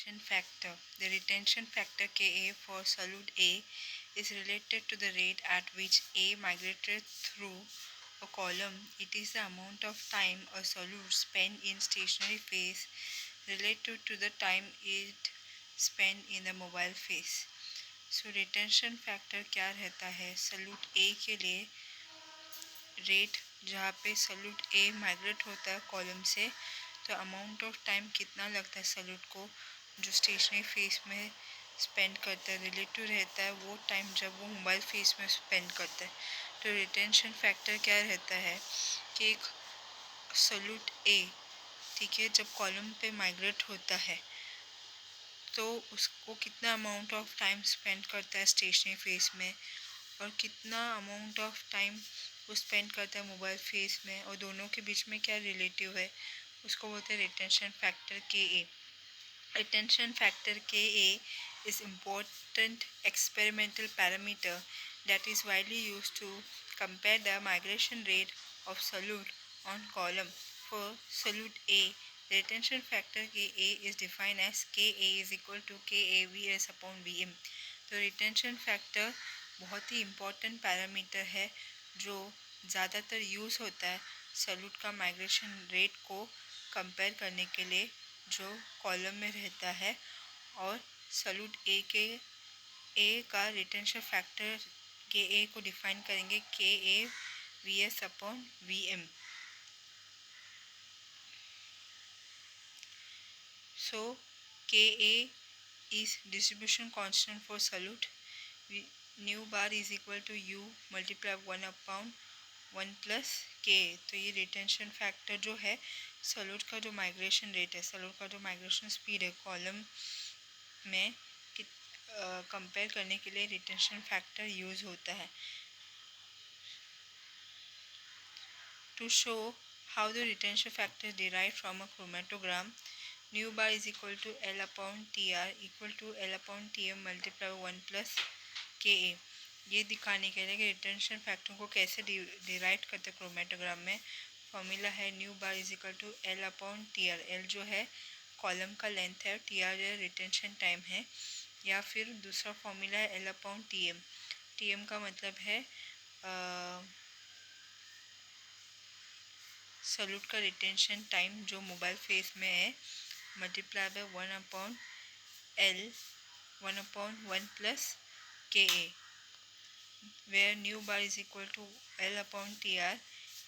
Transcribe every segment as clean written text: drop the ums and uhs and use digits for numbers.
Retention factor. The retention factor Ka for solute A is related to the rate at which A migrated through a column. It is the amount of time a solute spent in stationary phase related to the time it spent in the mobile phase. So retention factor क्या रहता है salute ए के लिए rate जहाँ पे salute ए migrate होता है column से तो अमाउंट ऑफ टाइम कितना लगता है सल्यूट को जो स्टेशनरी फेस में स्पेंड करता है रिलेटिव रहता है वो टाइम जब वो मोबाइल फेस में स्पेंड करता है तो रिटेंशन फैक्टर क्या रहता है कि एक सल्यूट ए ठीक है जब कॉलम पे माइग्रेट होता है तो उसको कितना अमाउंट ऑफ टाइम स्पेंड करता है स्टेशनरी फेस में और कितना अमाउंट ऑफ टाइम वो स्पेंड करता है मोबाइल फेस में और दोनों के बीच में क्या रिलेटिव है उसको बोलते हैं retention factor K A. Retention factor Ka is important experimental parameter that is widely used to compare the migration rate of solute on column. For solute A, the retention factor Ka is defined as Ka is equal to KAVS upon Vm. तो retention factor बहुत ही important parameter है जो ज़्यादातर use होता है solute का migration rate को compare करने के लिए जो कॉलम में रहता है और सल्यूट ए का रिटेंशन फैक्टर के ए को डिफाइन करेंगे K A V S upon V M. So K A is distribution constant for solute. Nu bar is equal to u multiply 1 upon 1 plus K. तो ये retention factor जो है solute का जो migration rate है solute का जो migration speed है कॉलम में कंपेयर करने के लिए रिटेंशन फैक्टर यूज़ होता है. To show how the retention factor derive from a chromatogram nu bar is equal to L upon T R equal to L upon T M multiply 1 plus K A. ये दिखाने के लिए कि retention factor को कैसे derive करते chromatogram में formula है nu bar is equal to L upon T R. L जो है कॉलम का लेंथ है टी आर रिटेंशन टाइम है या फिर दूसरा फॉर्मूला है L upon T M. T M का मतलब है सल्यूट का रिटेंशन टाइम जो मोबाइल फेस में है multiply by 1 upon L 1 upon 1 plus K A where nu bar is equal to L upon TR,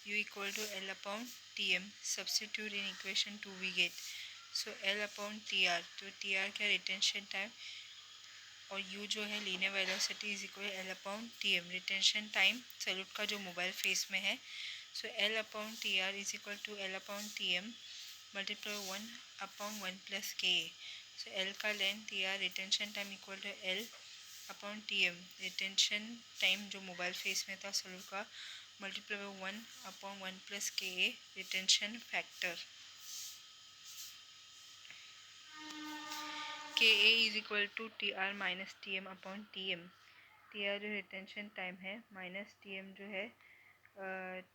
U equal to L upon TM. Substitute in equation 2 we get. So L upon TR, तो TR क्या retention time और U जो है linear velocity is equal L upon TM. Retention time solute का जो mobile phase में है so L upon TR is equal to L upon TM multiply 1 upon 1 plus K. So L का length TR retention time equal to L upon T M. Retention time जो mobile phase में था salute का multiply by 1 upon 1 plus K A retention factor. K A is equal to T R minus T M upon T M. T R जो retention time है minus T M जो है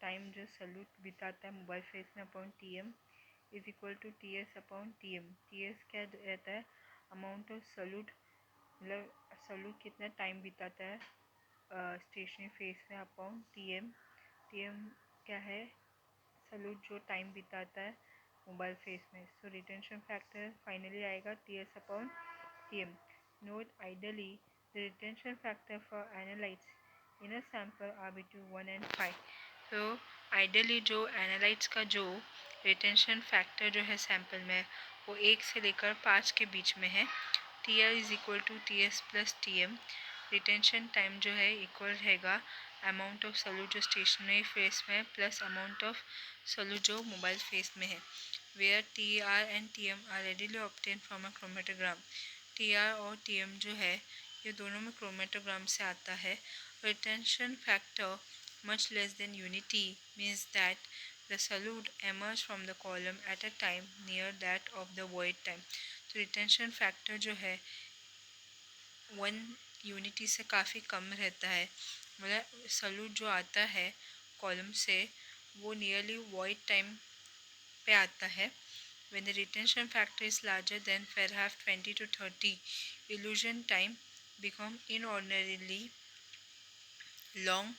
time जो solute बिताता है mobile phase में upon T M is equal to T S upon T M. T S क्या रहता है अमाउंट ऑफ सल्यूट मतलब सल्यूट कितना टाइम बिताता है स्टेशनरी फेस में upon T M. T M क्या है सल्यूट जो टाइम बिताता है मोबाइल फेस में. सो रिटेंशन फैक्टर फाइनली आएगा T S upon T M. Note ideally the retention factor for analytes in a sample are between 1 and 5. तो ideally जो एनालाइट्स का जो रिटेंशन फैक्टर जो है सैम्पल में वो 1 से लेकर 5 के बीच में है. T R is equal to T S plus T M. Retention time जो है इक्वल रहेगा अमाउंट ऑफ सल्यूट जो स्टेशनरी फेस में प्लस अमाउंट ऑफ सल्यूट जो मोबाइल फेस में है. Where T R and T M are readily obtain from a chromatogram. T R और T M जो है ये दोनों में क्रोमेटोग्राम से आता है. Retention factor much less than unity means that the solute emerged from the column at a time near that of the void time. तो रिटेंशन फैक्टर जो है 1 यूनिटी से काफ़ी कम रहता है मतलब सल्यूट जो आता है कॉलम से वो नियरली वॉइड टाइम पे आता है When the retention factor is larger than perhaps 20 to 30, illusion time become inordinarily long.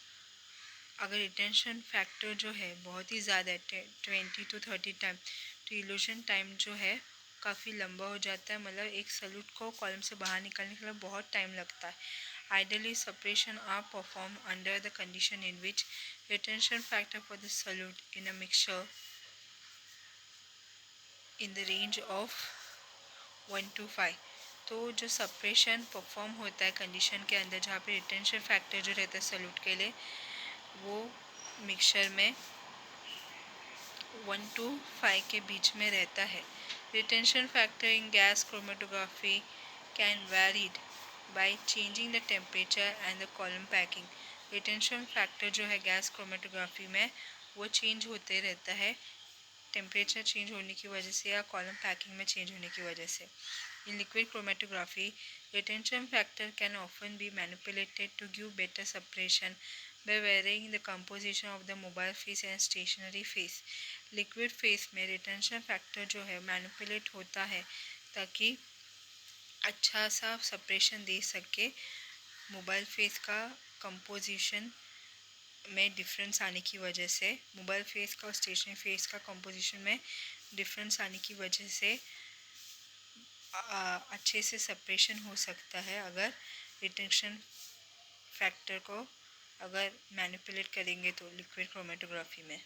अगर रिटेंशन फैक्टर जो है बहुत ही ज़्यादा है 20 to 30 टाइम, तो इल्यूजन टाइम जो है काफ़ी लंबा हो जाता है, मतलब एक सल्यूट को कॉलम से बाहर निकलने के लिए बहुत टाइम लगता है. Ideally, separation are performed under the condition in which retention factor for the solute in a mixture in the range of 1 to 5. तो जो सेपरेशन परफॉर्म होता है कंडीशन के अंदर जहाँ पे रिटेंशन फैक्टर जो रहता है सल्यूट के लिए वो मिक्सचर में 1 to 5 के बीच में रहता है. Retention factor in gas chromatography can varied by changing the temperature and the column packing. Retention factor जो है गैस क्रोमेटोग्राफी में वो चेंज होते रहता है टेम्परेचर चेंज होने की वजह से या कॉलम पैकिंग में चेंज होने की वजह से. In liquid chromatography, retention factor can often be manipulated to give better separation by varying the composition of the mobile phase and stationary phase. Liquid phase में retention factor जो है manipulate होता है ताकि अच्छा सा सेपरेशन दे सके. मोबाइल फेस का कंपोजिशन में डिफरेंस आने की वजह से, मोबाइल फेस का और स्टेशनरी फेस का कंपोजिशन में डिफरेंस आने की वजह से अच्छे से सेपरेशन हो सकता है अगर रिटेंशन फैक्टर को अगर मैनिपुलेट करेंगे तो लिक्विड क्रोमेटोग्राफी में.